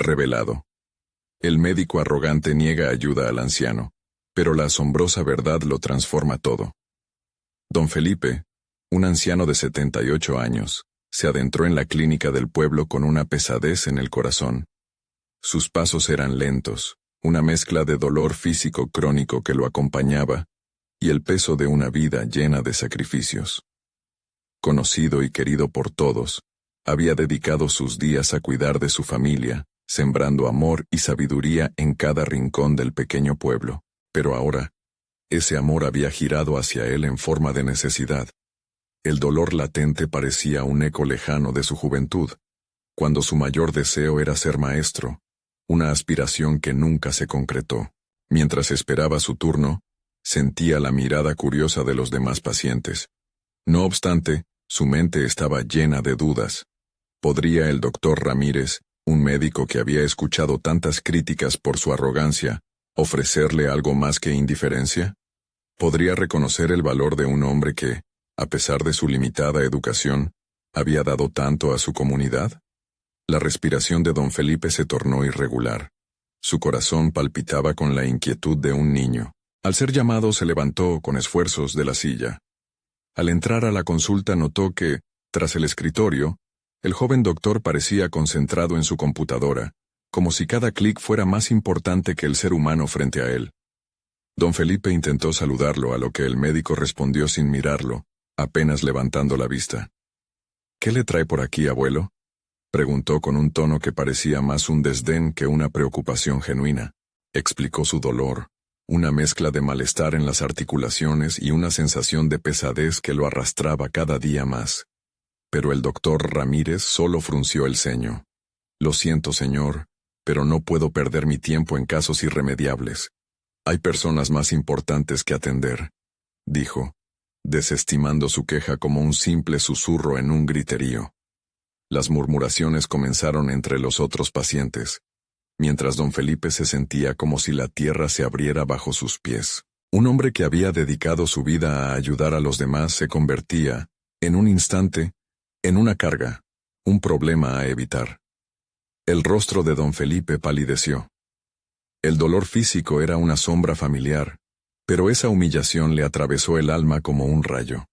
Revelado. El médico arrogante niega ayuda al anciano, pero la asombrosa verdad lo transforma todo. Don Felipe, un anciano de 78 años, se adentró en la clínica del pueblo con una pesadez en el corazón. Sus pasos eran lentos, una mezcla de dolor físico crónico que lo acompañaba, y el peso de una vida llena de sacrificios. Conocido y querido por todos, había dedicado sus días a cuidar de su familia, sembrando amor y sabiduría en cada rincón del pequeño pueblo, pero ahora, ese amor había girado hacia él en forma de necesidad. El dolor latente parecía un eco lejano de su juventud, cuando su mayor deseo era ser maestro, una aspiración que nunca se concretó. Mientras esperaba su turno, sentía la mirada curiosa de los demás pacientes. No obstante, su mente estaba llena de dudas. ¿Podría el doctor Ramírez, un médico que había escuchado tantas críticas por su arrogancia, ofrecerle algo más que indiferencia? ¿Podría reconocer el valor de un hombre que, a pesar de su limitada educación, había dado tanto a su comunidad? La respiración de don Felipe se tornó irregular. Su corazón palpitaba con la inquietud de un niño. Al ser llamado se levantó con esfuerzos de la silla. Al entrar a la consulta notó que, tras el escritorio, el joven doctor parecía concentrado en su computadora, como si cada clic fuera más importante que el ser humano frente a él. Don Felipe intentó saludarlo, a lo que el médico respondió sin mirarlo, apenas levantando la vista. «¿Qué le trae por aquí, abuelo?», preguntó con un tono que parecía más un desdén que una preocupación genuina. Explicó su dolor, una mezcla de malestar en las articulaciones y una sensación de pesadez que lo arrastraba cada día más. Pero el doctor Ramírez solo frunció el ceño. «Lo siento, señor, pero no puedo perder mi tiempo en casos irremediables. Hay personas más importantes que atender», dijo, desestimando su queja como un simple susurro en un griterío. Las murmuraciones comenzaron entre los otros pacientes, mientras don Felipe se sentía como si la tierra se abriera bajo sus pies. Un hombre que había dedicado su vida a ayudar a los demás se convertía, en un instante, en una carga, un problema a evitar. El rostro de don Felipe palideció. El dolor físico era una sombra familiar, pero esa humillación le atravesó el alma como un rayo.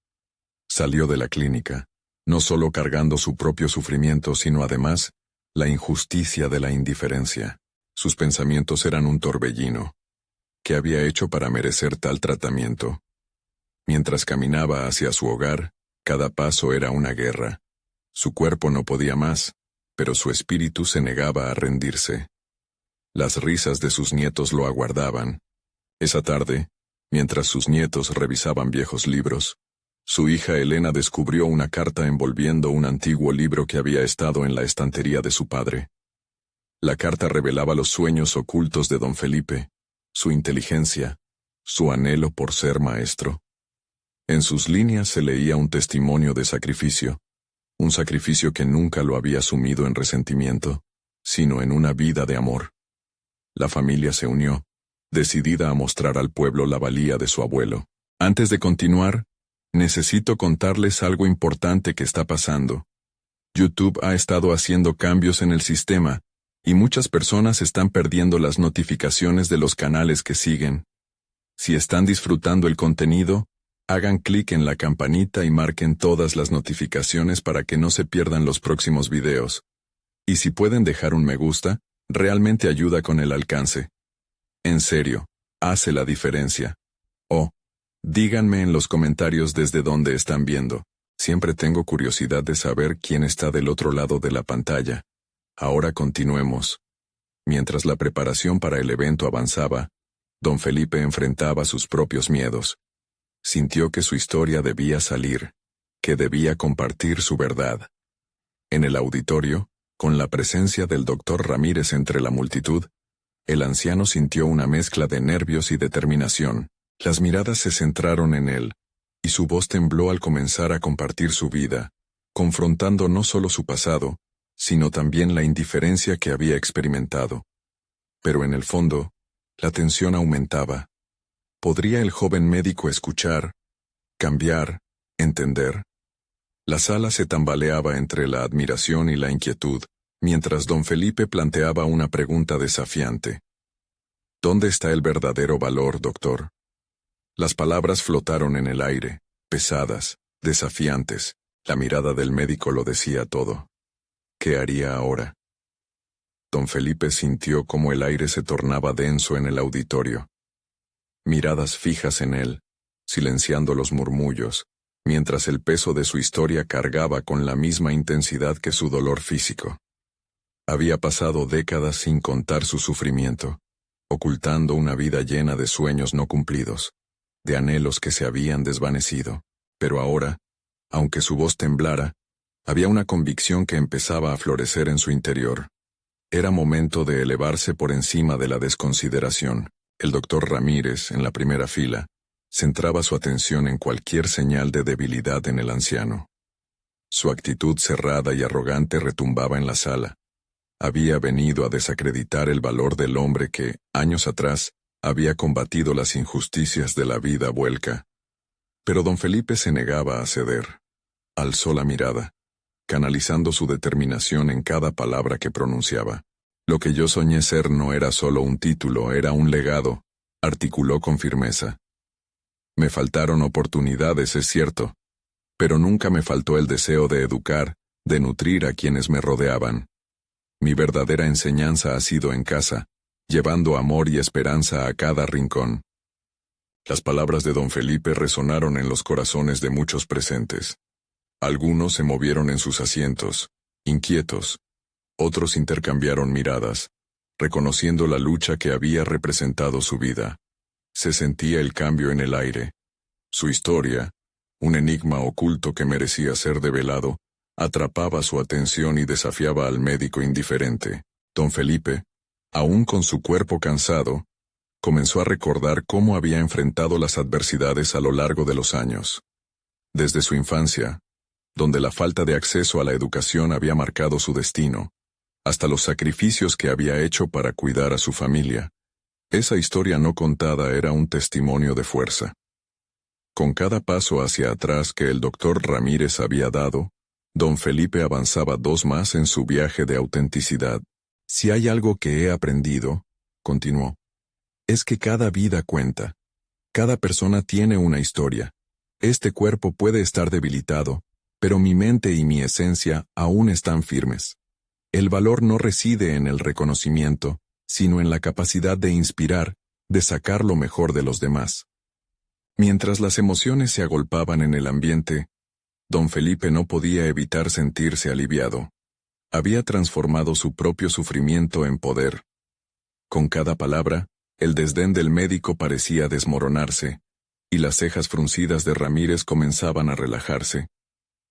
Salió de la clínica, no solo cargando su propio sufrimiento, sino además, la injusticia de la indiferencia. Sus pensamientos eran un torbellino. ¿Qué había hecho para merecer tal tratamiento? Mientras caminaba hacia su hogar, cada paso era una guerra. Su cuerpo no podía más, pero su espíritu se negaba a rendirse. Las risas de sus nietos lo aguardaban. Esa tarde, mientras sus nietos revisaban viejos libros, su hija Elena descubrió una carta envolviendo un antiguo libro que había estado en la estantería de su padre. La carta revelaba los sueños ocultos de don Felipe, su inteligencia, su anhelo por ser maestro. En sus líneas se leía un testimonio de sacrificio, un sacrificio que nunca lo había sumido en resentimiento, sino en una vida de amor. La familia se unió, decidida a mostrar al pueblo la valía de su abuelo. Antes de continuar, necesito contarles algo importante que está pasando. YouTube ha estado haciendo cambios en el sistema, y muchas personas están perdiendo las notificaciones de los canales que siguen. Si están disfrutando el contenido, hagan clic en la campanita y marquen todas las notificaciones para que no se pierdan los próximos videos. Y si pueden dejar un me gusta, realmente ayuda con el alcance. En serio, hace la diferencia. Díganme en los comentarios desde dónde están viendo. Siempre tengo curiosidad de saber quién está del otro lado de la pantalla. Ahora continuemos. Mientras la preparación para el evento avanzaba, don Felipe enfrentaba sus propios miedos. Sintió que su historia debía salir, que debía compartir su verdad. En el auditorio, con la presencia del doctor Ramírez entre la multitud, el anciano sintió una mezcla de nervios y determinación. Las miradas se centraron en él, y su voz tembló al comenzar a compartir su vida, confrontando no solo su pasado, sino también la indiferencia que había experimentado. Pero en el fondo, la tensión aumentaba. ¿Podría el joven médico escuchar, cambiar, entender? La sala se tambaleaba entre la admiración y la inquietud, mientras don Felipe planteaba una pregunta desafiante. ¿Dónde está el verdadero valor, doctor? Las palabras flotaron en el aire, pesadas, desafiantes. La mirada del médico lo decía todo. ¿Qué haría ahora? Don Felipe sintió cómo el aire se tornaba denso en el auditorio. Miradas fijas en él, silenciando los murmullos, mientras el peso de su historia cargaba con la misma intensidad que su dolor físico. Había pasado décadas sin contar su sufrimiento, ocultando una vida llena de sueños no cumplidos, de anhelos que se habían desvanecido. Pero ahora, aunque su voz temblara, había una convicción que empezaba a florecer en su interior. Era momento de elevarse por encima de la desconsideración. El doctor Ramírez, en la primera fila, centraba su atención en cualquier señal de debilidad en el anciano. Su actitud cerrada y arrogante retumbaba en la sala. Había venido a desacreditar el valor del hombre que, años atrás, había combatido las injusticias de la vida vuelca. Pero don Felipe se negaba a ceder. Alzó la mirada, canalizando su determinación en cada palabra que pronunciaba. Lo que yo soñé ser no era solo un título, era un legado, articuló con firmeza. Me faltaron oportunidades, es cierto, pero nunca me faltó el deseo de educar, de nutrir a quienes me rodeaban. Mi verdadera enseñanza ha sido en casa, llevando amor y esperanza a cada rincón. Las palabras de don Felipe resonaron en los corazones de muchos presentes. Algunos se movieron en sus asientos, inquietos. Otros intercambiaron miradas, reconociendo la lucha que había representado su vida. Se sentía el cambio en el aire. Su historia, un enigma oculto que merecía ser develado, atrapaba su atención y desafiaba al médico indiferente. Don Felipe, aún con su cuerpo cansado, comenzó a recordar cómo había enfrentado las adversidades a lo largo de los años. Desde su infancia, donde la falta de acceso a la educación había marcado su destino, hasta los sacrificios que había hecho para cuidar a su familia. Esa historia no contada era un testimonio de fuerza. Con cada paso hacia atrás que el doctor Ramírez había dado, don Felipe avanzaba 2 más en su viaje de autenticidad. Si hay algo que he aprendido, continuó, es que cada vida cuenta. Cada persona tiene una historia. Este cuerpo puede estar debilitado, pero mi mente y mi esencia aún están firmes. El valor no reside en el reconocimiento, sino en la capacidad de inspirar, de sacar lo mejor de los demás. Mientras las emociones se agolpaban en el ambiente, don Felipe no podía evitar sentirse aliviado. Había transformado su propio sufrimiento en poder. Con cada palabra, el desdén del médico parecía desmoronarse, y las cejas fruncidas de Ramírez comenzaban a relajarse,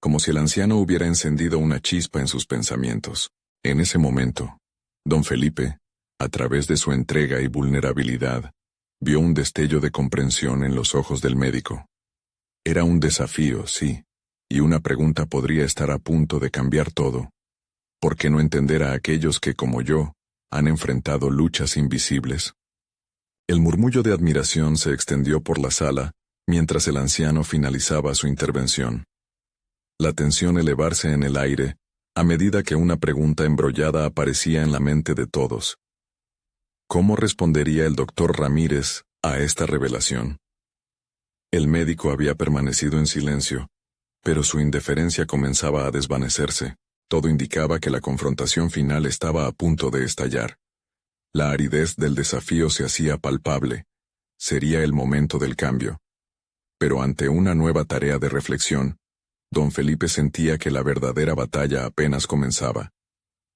como si el anciano hubiera encendido una chispa en sus pensamientos. En ese momento, don Felipe, a través de su entrega y vulnerabilidad, vio un destello de comprensión en los ojos del médico. Era un desafío, sí, y una pregunta podría estar a punto de cambiar todo. ¿Por qué no entender a aquellos que, como yo, han enfrentado luchas invisibles? El murmullo de admiración se extendió por la sala, mientras el anciano finalizaba su intervención. La tensión elevarse en el aire, a medida que una pregunta embrollada aparecía en la mente de todos. ¿Cómo respondería el doctor Ramírez a esta revelación? El médico había permanecido en silencio, pero su indiferencia comenzaba a desvanecerse. Todo indicaba que la confrontación final estaba a punto de estallar. La aridez del desafío se hacía palpable. Sería el momento del cambio. Pero ante una nueva tarea de reflexión, don Felipe sentía que la verdadera batalla apenas comenzaba.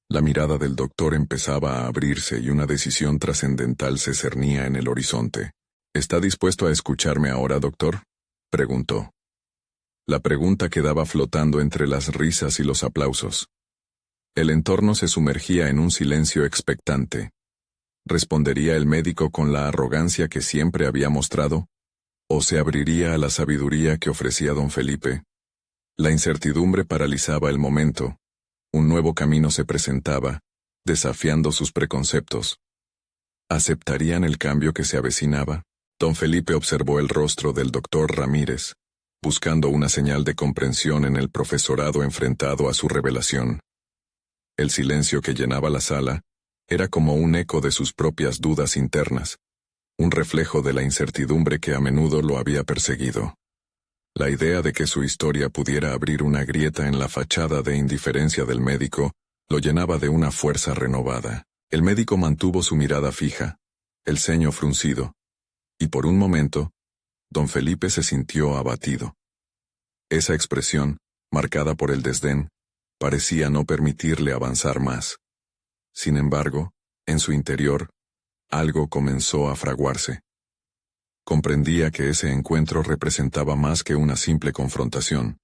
La mirada del doctor empezaba a abrirse y una decisión trascendental se cernía en el horizonte. ¿Está dispuesto a escucharme ahora, doctor?, preguntó. La pregunta quedaba flotando entre las risas y los aplausos. El entorno se sumergía en un silencio expectante. ¿Respondería el médico con la arrogancia que siempre había mostrado? ¿O se abriría a la sabiduría que ofrecía don Felipe? La incertidumbre paralizaba el momento. Un nuevo camino se presentaba, desafiando sus preconceptos. ¿Aceptarían el cambio que se avecinaba? Don Felipe observó el rostro del doctor Ramírez, buscando una señal de comprensión en el profesorado enfrentado a su revelación. El silencio que llenaba la sala era como un eco de sus propias dudas internas, un reflejo de la incertidumbre que a menudo lo había perseguido. La idea de que su historia pudiera abrir una grieta en la fachada de indiferencia del médico lo llenaba de una fuerza renovada. El médico mantuvo su mirada fija, el ceño fruncido, y por un momento, don Felipe se sintió abatido. Esa expresión, marcada por el desdén, parecía no permitirle avanzar más. Sin embargo, en su interior, algo comenzó a fraguarse. Comprendía que ese encuentro representaba más que una simple confrontación.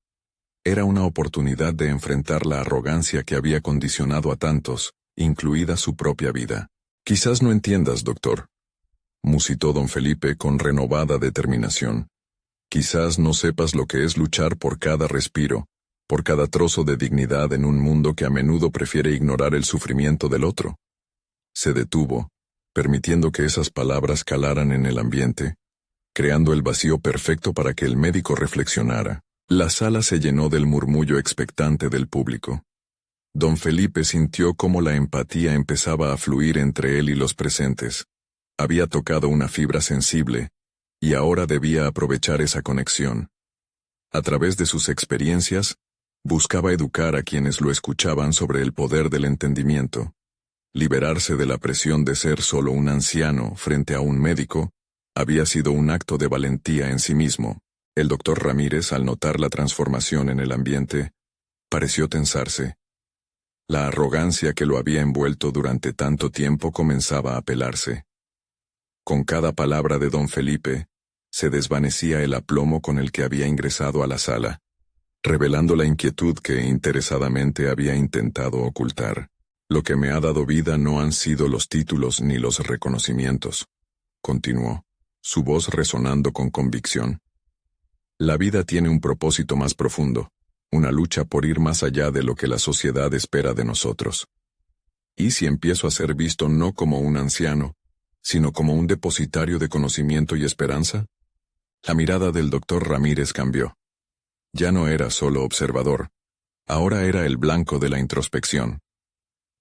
Era una oportunidad de enfrentar la arrogancia que había condicionado a tantos, incluida su propia vida. «Quizás no entiendas, doctor», musitó don Felipe con renovada determinación. «Quizás no sepas lo que es luchar por cada respiro, por cada trozo de dignidad en un mundo que a menudo prefiere ignorar el sufrimiento del otro». Se detuvo, permitiendo que esas palabras calaran en el ambiente, creando el vacío perfecto para que el médico reflexionara. La sala se llenó del murmullo expectante del público. Don Felipe sintió cómo la empatía empezaba a fluir entre él y los presentes. Había tocado una fibra sensible, y ahora debía aprovechar esa conexión. A través de sus experiencias, buscaba educar a quienes lo escuchaban sobre el poder del entendimiento. Liberarse de la presión de ser solo un anciano frente a un médico había sido un acto de valentía en sí mismo. El doctor Ramírez, al notar la transformación en el ambiente, pareció tensarse. La arrogancia que lo había envuelto durante tanto tiempo comenzaba a pelarse. Con cada palabra de don Felipe, se desvanecía el aplomo con el que había ingresado a la sala, revelando la inquietud que interesadamente había intentado ocultar. «Lo que me ha dado vida no han sido los títulos ni los reconocimientos», continuó, su voz resonando con convicción. «La vida tiene un propósito más profundo, una lucha por ir más allá de lo que la sociedad espera de nosotros. ¿Y si empiezo a ser visto no como un anciano, sino como un depositario de conocimiento y esperanza?» La mirada del doctor Ramírez cambió. Ya no era solo observador, ahora era el blanco de la introspección.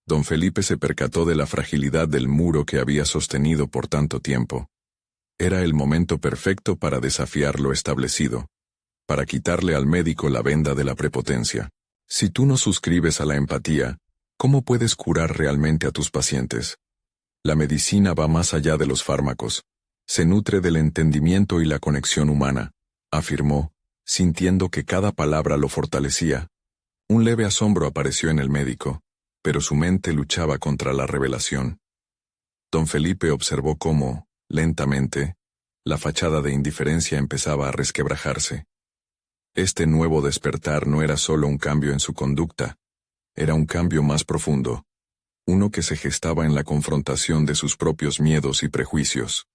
Don Felipe se percató de la fragilidad del muro que había sostenido por tanto tiempo. Era el momento perfecto para desafiar lo establecido, para quitarle al médico la venda de la prepotencia. Si tú no suscribes a la empatía, ¿cómo puedes curar realmente a tus pacientes? La medicina va más allá de los fármacos. Se nutre del entendimiento y la conexión humana, afirmó, sintiendo que cada palabra lo fortalecía. Un leve asombro apareció en el médico, pero su mente luchaba contra la revelación. Don Felipe observó cómo, lentamente, la fachada de indiferencia empezaba a resquebrajarse. Este nuevo despertar no era solo un cambio en su conducta, era un cambio más profundo, uno que se gestaba en la confrontación de sus propios miedos y prejuicios.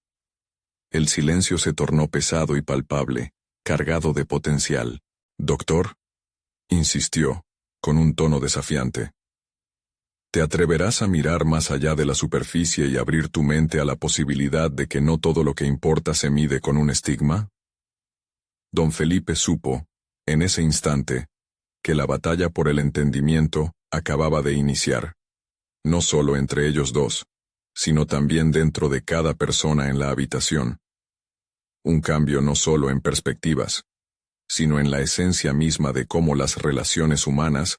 El silencio se tornó pesado y palpable, cargado de potencial. «Doctor», insistió, con un tono desafiante, ¿te atreverás a mirar más allá de la superficie y abrir tu mente a la posibilidad de que no todo lo que importa se mide con un estigma? Don Felipe supo, en ese instante, que la batalla por el entendimiento acababa de iniciar, no solo entre ellos dos, sino también dentro de cada persona en la habitación. Un cambio no solo en perspectivas, sino en la esencia misma de cómo las relaciones humanas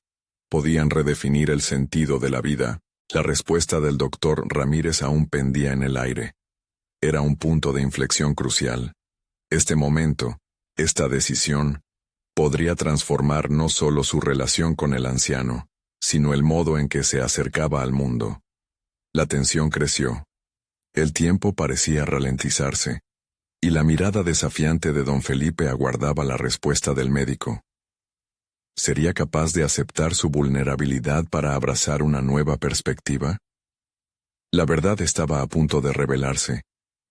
podían redefinir el sentido de la vida. La respuesta del doctor Ramírez aún pendía en el aire. Era un punto de inflexión crucial. Este momento, esta decisión, podría transformar no solo su relación con el anciano, sino el modo en que se acercaba al mundo. La tensión creció. El tiempo parecía ralentizarse, y la mirada desafiante de don Felipe aguardaba la respuesta del médico. ¿Sería capaz de aceptar su vulnerabilidad para abrazar una nueva perspectiva? La verdad estaba a punto de revelarse,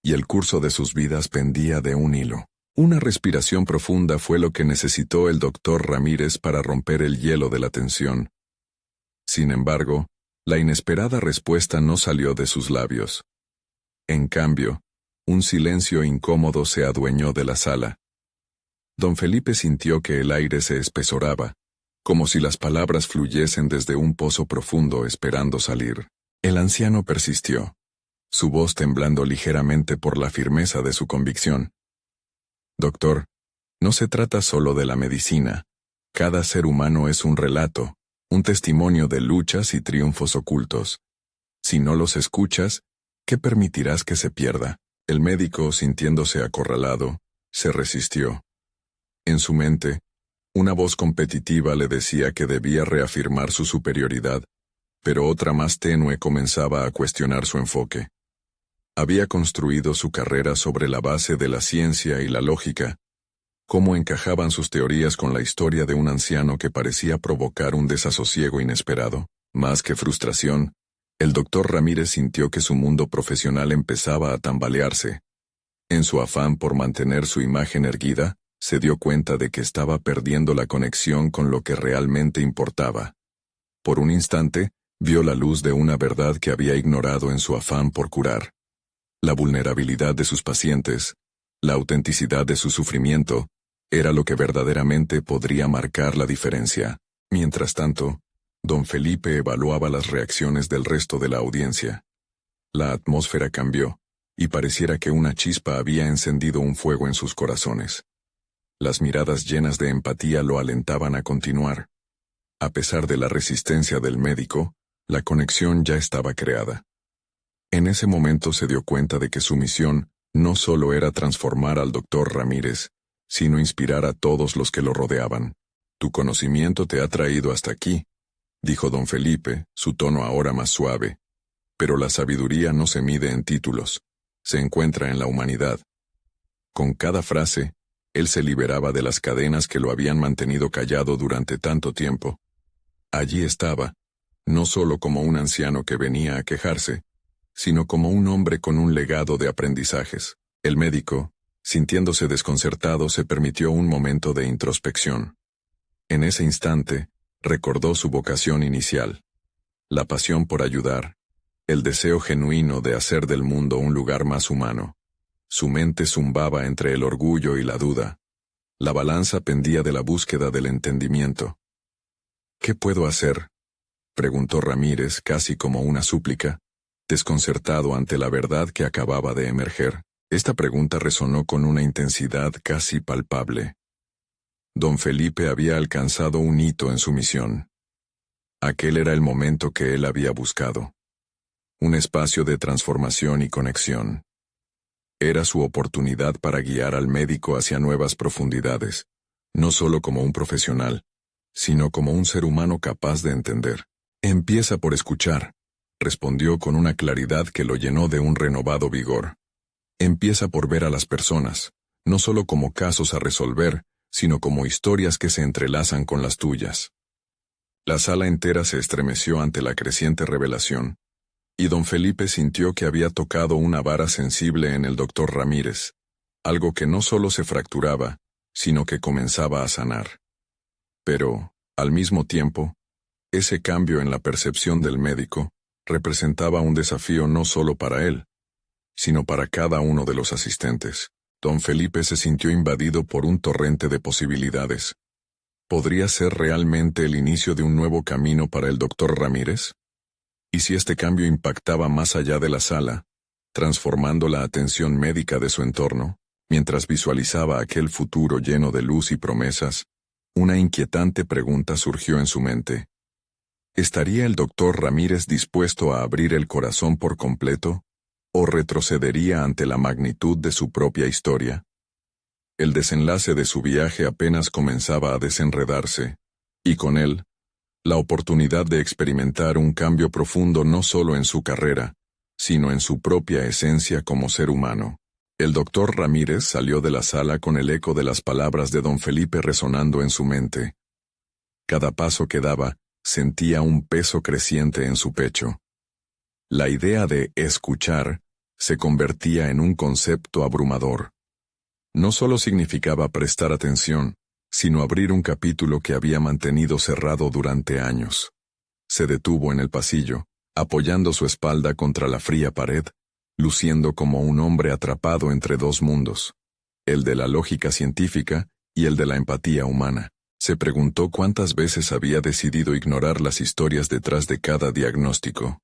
y el curso de sus vidas pendía de un hilo. Una respiración profunda fue lo que necesitó el doctor Ramírez para romper el hielo de la tensión. Sin embargo, la inesperada respuesta no salió de sus labios. En cambio, un silencio incómodo se adueñó de la sala. Don Felipe sintió que el aire se espesoraba, como si las palabras fluyesen desde un pozo profundo esperando salir. El anciano persistió, su voz temblando ligeramente por la firmeza de su convicción. Doctor, no se trata solo de la medicina. Cada ser humano es un relato, un testimonio de luchas y triunfos ocultos. Si no los escuchas, ¿qué permitirás que se pierda? El médico, sintiéndose acorralado, se resistió. En su mente, una voz competitiva le decía que debía reafirmar su superioridad, pero otra más tenue comenzaba a cuestionar su enfoque. Había construido su carrera sobre la base de la ciencia y la lógica. ¿Cómo encajaban sus teorías con la historia de un anciano que parecía provocar un desasosiego inesperado? Más que frustración, el doctor Ramírez sintió que su mundo profesional empezaba a tambalearse. En su afán por mantener su imagen erguida, se dio cuenta de que estaba perdiendo la conexión con lo que realmente importaba. Por un instante, vio la luz de una verdad que había ignorado en su afán por curar. La vulnerabilidad de sus pacientes, la autenticidad de su sufrimiento, era lo que verdaderamente podría marcar la diferencia. Mientras tanto, don Felipe evaluaba las reacciones del resto de la audiencia. La atmósfera cambió, y pareciera que una chispa había encendido un fuego en sus corazones. Las miradas llenas de empatía lo alentaban a continuar. A pesar de la resistencia del médico, la conexión ya estaba creada. En ese momento se dio cuenta de que su misión no solo era transformar al doctor Ramírez, sino inspirar a todos los que lo rodeaban. Tu conocimiento te ha traído hasta aquí, dijo don Felipe, su tono ahora más suave. Pero la sabiduría no se mide en títulos, se encuentra en la humanidad. Con cada frase, él se liberaba de las cadenas que lo habían mantenido callado durante tanto tiempo. Allí estaba, no solo como un anciano que venía a quejarse, sino como un hombre con un legado de aprendizajes. El médico, sintiéndose desconcertado, se permitió un momento de introspección. En ese instante, recordó su vocación inicial, la pasión por ayudar, el deseo genuino de hacer del mundo un lugar más humano. Su mente zumbaba entre el orgullo y la duda. La balanza pendía de la búsqueda del entendimiento. ¿Qué puedo hacer?, preguntó Ramírez casi como una súplica, desconcertado ante la verdad que acababa de emerger. Esta pregunta resonó con una intensidad casi palpable. Don Felipe había alcanzado un hito en su misión. Aquel era el momento que él había buscado. Un espacio de transformación y conexión. Era su oportunidad para guiar al médico hacia nuevas profundidades, no solo como un profesional, sino como un ser humano capaz de entender. Empieza por escuchar, respondió con una claridad que lo llenó de un renovado vigor. Empieza por ver a las personas, no solo como casos a resolver, sino como historias que se entrelazan con las tuyas. La sala entera se estremeció ante la creciente revelación, y don Felipe sintió que había tocado una vara sensible en el doctor Ramírez, algo que no solo se fracturaba, sino que comenzaba a sanar. Pero, al mismo tiempo, ese cambio en la percepción del médico representaba un desafío no solo para él, sino para cada uno de los asistentes. Don Felipe se sintió invadido por un torrente de posibilidades. ¿Podría ser realmente el inicio de un nuevo camino para el doctor Ramírez? ¿Y si este cambio impactaba más allá de la sala, transformando la atención médica de su entorno, mientras visualizaba aquel futuro lleno de luz y promesas? Una inquietante pregunta surgió en su mente. ¿Estaría el doctor Ramírez dispuesto a abrir el corazón por completo? ¿O retrocedería ante la magnitud de su propia historia? El desenlace de su viaje apenas comenzaba a desenredarse, y con él, la oportunidad de experimentar un cambio profundo no solo en su carrera, sino en su propia esencia como ser humano. El doctor Ramírez salió de la sala con el eco de las palabras de don Felipe resonando en su mente. Cada paso que daba, sentía un peso creciente en su pecho. La idea de escuchar se convertía en un concepto abrumador. No solo significaba prestar atención, sino abrir un capítulo que había mantenido cerrado durante años. Se detuvo en el pasillo, apoyando su espalda contra la fría pared, luciendo como un hombre atrapado entre dos mundos, el de la lógica científica y el de la empatía humana. Se preguntó cuántas veces había decidido ignorar las historias detrás de cada diagnóstico.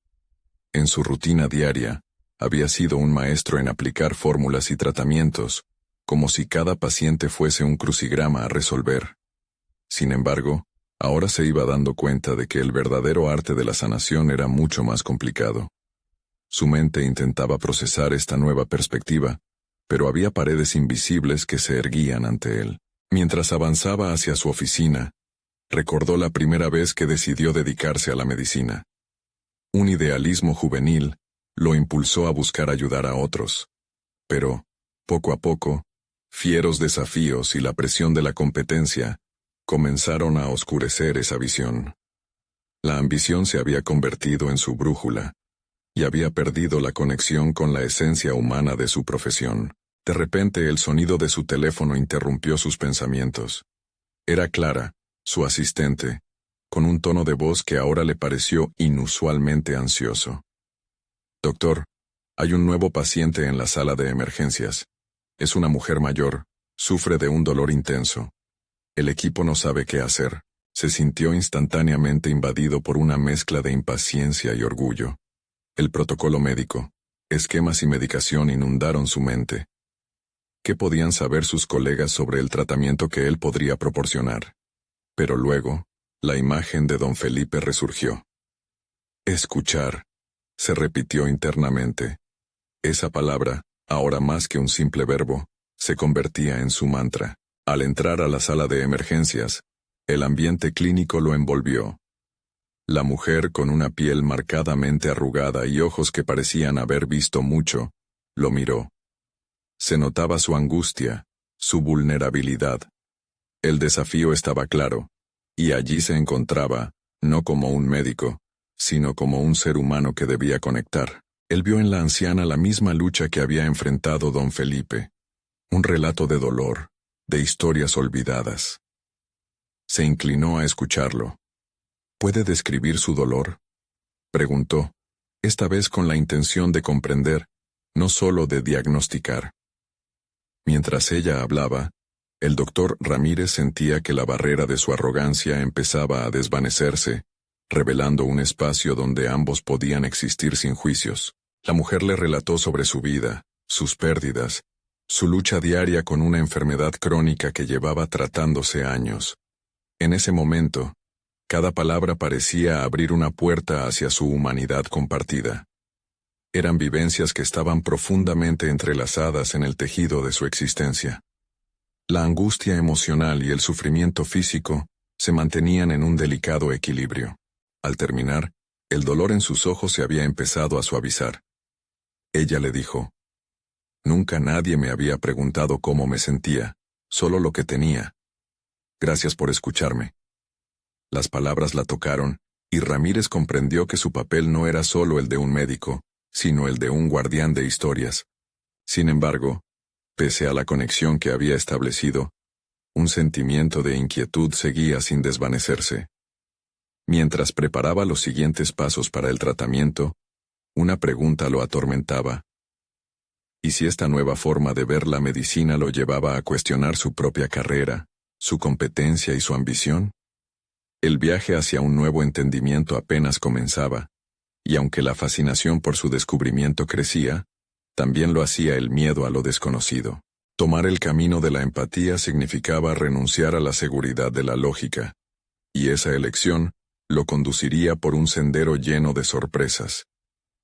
En su rutina diaria, había sido un maestro en aplicar fórmulas y tratamientos, como si cada paciente fuese un crucigrama a resolver. Sin embargo, ahora se iba dando cuenta de que el verdadero arte de la sanación era mucho más complicado. Su mente intentaba procesar esta nueva perspectiva, pero había paredes invisibles que se erguían ante él. Mientras avanzaba hacia su oficina, recordó la primera vez que decidió dedicarse a la medicina. Un idealismo juvenil lo impulsó a buscar ayudar a otros. Pero, poco a poco, fieros desafíos y la presión de la competencia comenzaron a oscurecer esa visión. La ambición se había convertido en su brújula, y había perdido la conexión con la esencia humana de su profesión. De repente el sonido de su teléfono interrumpió sus pensamientos. Era Clara, su asistente, con un tono de voz que ahora le pareció inusualmente ansioso. «Doctor, hay un nuevo paciente en la sala de emergencias. Es una mujer mayor, sufre de un dolor intenso. El equipo no sabe qué hacer». Se sintió instantáneamente invadido por una mezcla de impaciencia y orgullo. El protocolo médico, esquemas y medicación inundaron su mente. ¿Qué podían saber sus colegas sobre el tratamiento que él podría proporcionar? Pero luego, la imagen de don Felipe resurgió. Escuchar, se repitió internamente. Esa palabra, ahora más que un simple verbo, se convertía en su mantra. Al entrar a la sala de emergencias, el ambiente clínico lo envolvió. La mujer, con una piel marcadamente arrugada y ojos que parecían haber visto mucho, lo miró. Se notaba su angustia, su vulnerabilidad. El desafío estaba claro, y allí se encontraba, no como un médico, sino como un ser humano que debía conectar. Él vio en la anciana la misma lucha que había enfrentado don Felipe. Un relato de dolor, de historias olvidadas. Se inclinó a escucharlo. ¿Puede describir su dolor?, preguntó, esta vez con la intención de comprender, no solo de diagnosticar. Mientras ella hablaba, el doctor Ramírez sentía que la barrera de su arrogancia empezaba a desvanecerse, revelando un espacio donde ambos podían existir sin juicios. La mujer le relató sobre su vida, sus pérdidas, su lucha diaria con una enfermedad crónica que llevaba tratándose años. En ese momento, cada palabra parecía abrir una puerta hacia su humanidad compartida. Eran vivencias que estaban profundamente entrelazadas en el tejido de su existencia. La angustia emocional y el sufrimiento físico se mantenían en un delicado equilibrio. Al terminar, el dolor en sus ojos se había empezado a suavizar. Ella le dijo: «Nunca nadie me había preguntado cómo me sentía, solo lo que tenía. Gracias por escucharme». Las palabras la tocaron, y Ramírez comprendió que su papel no era solo el de un médico, sino el de un guardián de historias. Sin embargo, pese a la conexión que había establecido, un sentimiento de inquietud seguía sin desvanecerse. Mientras preparaba los siguientes pasos para el tratamiento, una pregunta lo atormentaba. ¿Y si esta nueva forma de ver la medicina lo llevaba a cuestionar su propia carrera, su competencia y su ambición? El viaje hacia un nuevo entendimiento apenas comenzaba, y aunque la fascinación por su descubrimiento crecía, también lo hacía el miedo a lo desconocido. Tomar el camino de la empatía significaba renunciar a la seguridad de la lógica, y esa elección lo conduciría por un sendero lleno de sorpresas.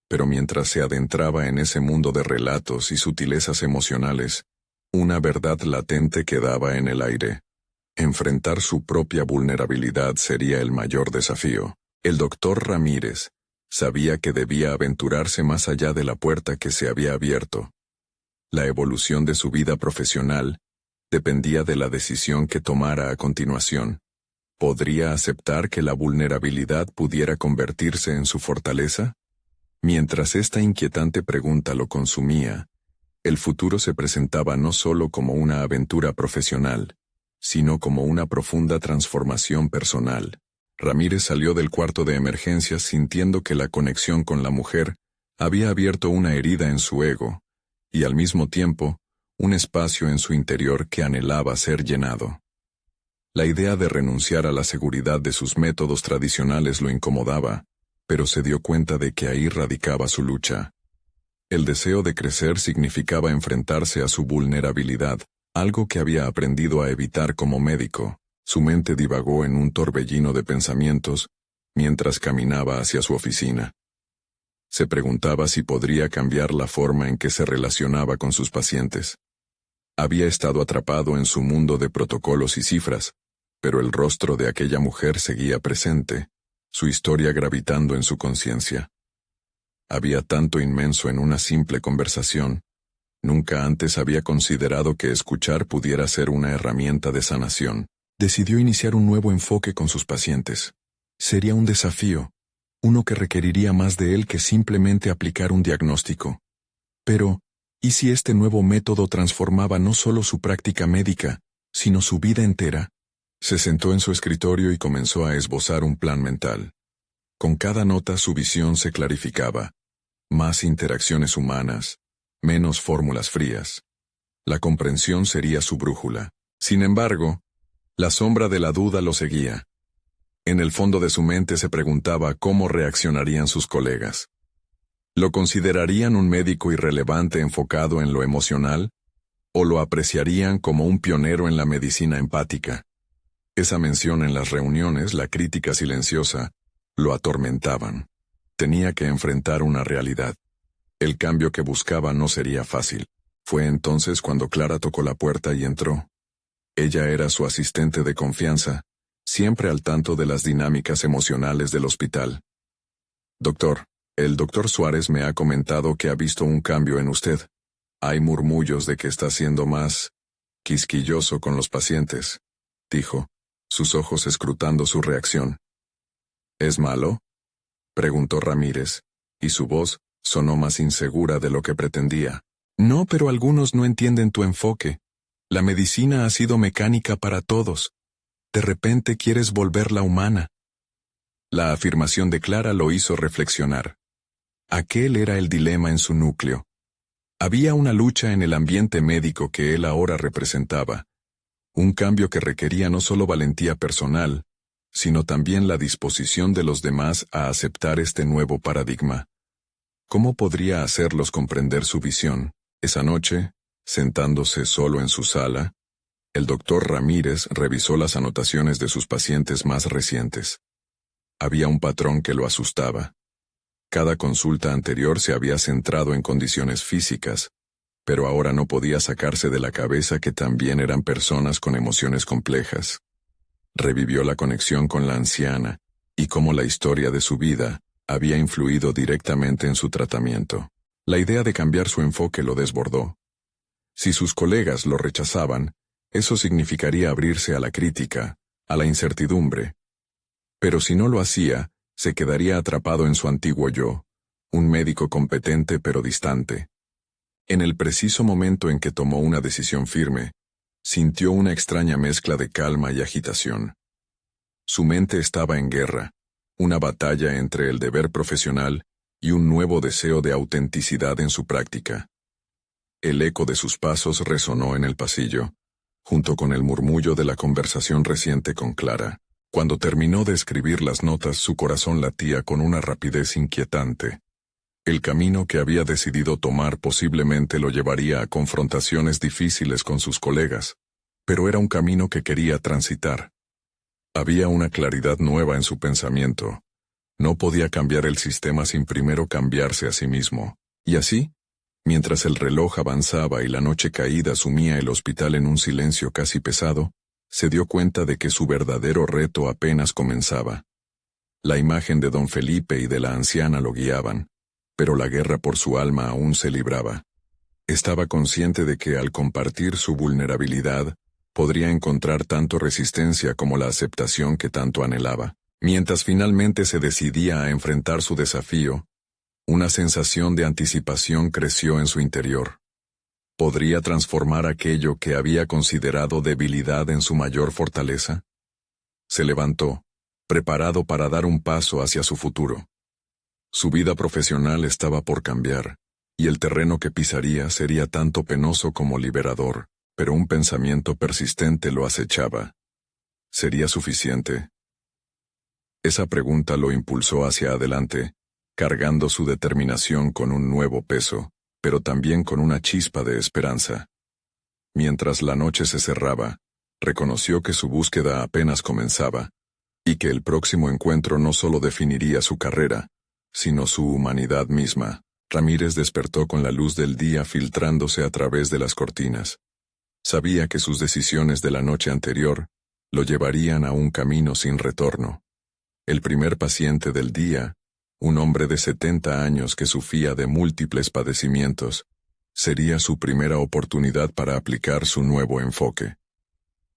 Pero mientras se adentraba en ese mundo de relatos y sutilezas emocionales, una verdad latente quedaba en el aire. Enfrentar su propia vulnerabilidad sería el mayor desafío. El doctor Ramírez sabía que debía aventurarse más allá de la puerta que se había abierto. La evolución de su vida profesional dependía de la decisión que tomara a continuación. ¿Podría aceptar que la vulnerabilidad pudiera convertirse en su fortaleza? Mientras esta inquietante pregunta lo consumía, el futuro se presentaba no solo como una aventura profesional, sino como una profunda transformación personal. Ramírez salió del cuarto de emergencias sintiendo que la conexión con la mujer había abierto una herida en su ego, y al mismo tiempo, un espacio en su interior que anhelaba ser llenado. La idea de renunciar a la seguridad de sus métodos tradicionales lo incomodaba, pero se dio cuenta de que ahí radicaba su lucha. El deseo de crecer significaba enfrentarse a su vulnerabilidad, algo que había aprendido a evitar como médico. Su mente divagó en un torbellino de pensamientos mientras caminaba hacia su oficina. Se preguntaba si podría cambiar la forma en que se relacionaba con sus pacientes. Había estado atrapado en su mundo de protocolos y cifras, pero el rostro de aquella mujer seguía presente, su historia gravitando en su conciencia. Había tanto inmenso en una simple conversación. Nunca antes había considerado que escuchar pudiera ser una herramienta de sanación. Decidió iniciar un nuevo enfoque con sus pacientes. Sería un desafío, uno que requeriría más de él que simplemente aplicar un diagnóstico. Pero, ¿y si este nuevo método transformaba no solo su práctica médica, sino su vida entera? Se sentó en su escritorio y comenzó a esbozar un plan mental. Con cada nota su visión se clarificaba. Más interacciones humanas, menos fórmulas frías. La comprensión sería su brújula. Sin embargo, la sombra de la duda lo seguía. En el fondo de su mente se preguntaba cómo reaccionarían sus colegas. ¿Lo considerarían un médico irrelevante enfocado en lo emocional? ¿O lo apreciarían como un pionero en la medicina empática? Esa mención en las reuniones, la crítica silenciosa, lo atormentaban. Tenía que enfrentar una realidad. El cambio que buscaba no sería fácil. Fue entonces cuando Clara tocó la puerta y entró. Ella era su asistente de confianza, siempre al tanto de las dinámicas emocionales del hospital. Doctor, el doctor Suárez me ha comentado que ha visto un cambio en usted. Hay murmullos de que está siendo más quisquilloso con los pacientes, dijo, sus ojos escrutando su reacción. ¿Es malo?, preguntó Ramírez, y su voz sonó más insegura de lo que pretendía. No, pero algunos no entienden tu enfoque. La medicina ha sido mecánica para todos. De repente quieres volverla humana. La afirmación de Clara lo hizo reflexionar. Aquel era el dilema en su núcleo. Había una lucha en el ambiente médico que él ahora representaba. Un cambio que requería no solo valentía personal, sino también la disposición de los demás a aceptar este nuevo paradigma. ¿Cómo podría hacerlos comprender su visión? Esa noche, sentándose solo en su sala, el doctor Ramírez revisó las anotaciones de sus pacientes más recientes. Había un patrón que lo asustaba. Cada consulta anterior se había centrado en condiciones físicas, pero ahora no podía sacarse de la cabeza que también eran personas con emociones complejas. Revivió la conexión con la anciana, y cómo la historia de su vida había influido directamente en su tratamiento. La idea de cambiar su enfoque lo desbordó. Si sus colegas lo rechazaban, eso significaría abrirse a la crítica, a la incertidumbre. Pero si no lo hacía, se quedaría atrapado en su antiguo yo, un médico competente pero distante. En el preciso momento en que tomó una decisión firme, sintió una extraña mezcla de calma y agitación. Su mente estaba en guerra, una batalla entre el deber profesional y un nuevo deseo de autenticidad en su práctica. El eco de sus pasos resonó en el pasillo, junto con el murmullo de la conversación reciente con Clara. Cuando terminó de escribir las notas, su corazón latía con una rapidez inquietante. El camino que había decidido tomar posiblemente lo llevaría a confrontaciones difíciles con sus colegas, pero era un camino que quería transitar. Había una claridad nueva en su pensamiento. No podía cambiar el sistema sin primero cambiarse a sí mismo. Y así, mientras el reloj avanzaba y la noche caída sumía el hospital en un silencio casi pesado, se dio cuenta de que su verdadero reto apenas comenzaba. La imagen de don Felipe y de la anciana lo guiaban, pero la guerra por su alma aún se libraba. Estaba consciente de que al compartir su vulnerabilidad, podría encontrar tanto resistencia como la aceptación que tanto anhelaba. Mientras finalmente se decidía a enfrentar su desafío, una sensación de anticipación creció en su interior. ¿Podría transformar aquello que había considerado debilidad en su mayor fortaleza? Se levantó, preparado para dar un paso hacia su futuro. Su vida profesional estaba por cambiar, y el terreno que pisaría sería tanto penoso como liberador, pero un pensamiento persistente lo acechaba. ¿Sería suficiente? Esa pregunta lo impulsó hacia adelante, cargando su determinación con un nuevo peso, pero también con una chispa de esperanza. Mientras la noche se cerraba, reconoció que su búsqueda apenas comenzaba, y que el próximo encuentro no solo definiría su carrera, sino su humanidad misma. Ramírez despertó con la luz del día filtrándose a través de las cortinas. Sabía que sus decisiones de la noche anterior lo llevarían a un camino sin retorno. El primer paciente del día, un hombre de 70 años que sufría de múltiples padecimientos, sería su primera oportunidad para aplicar su nuevo enfoque.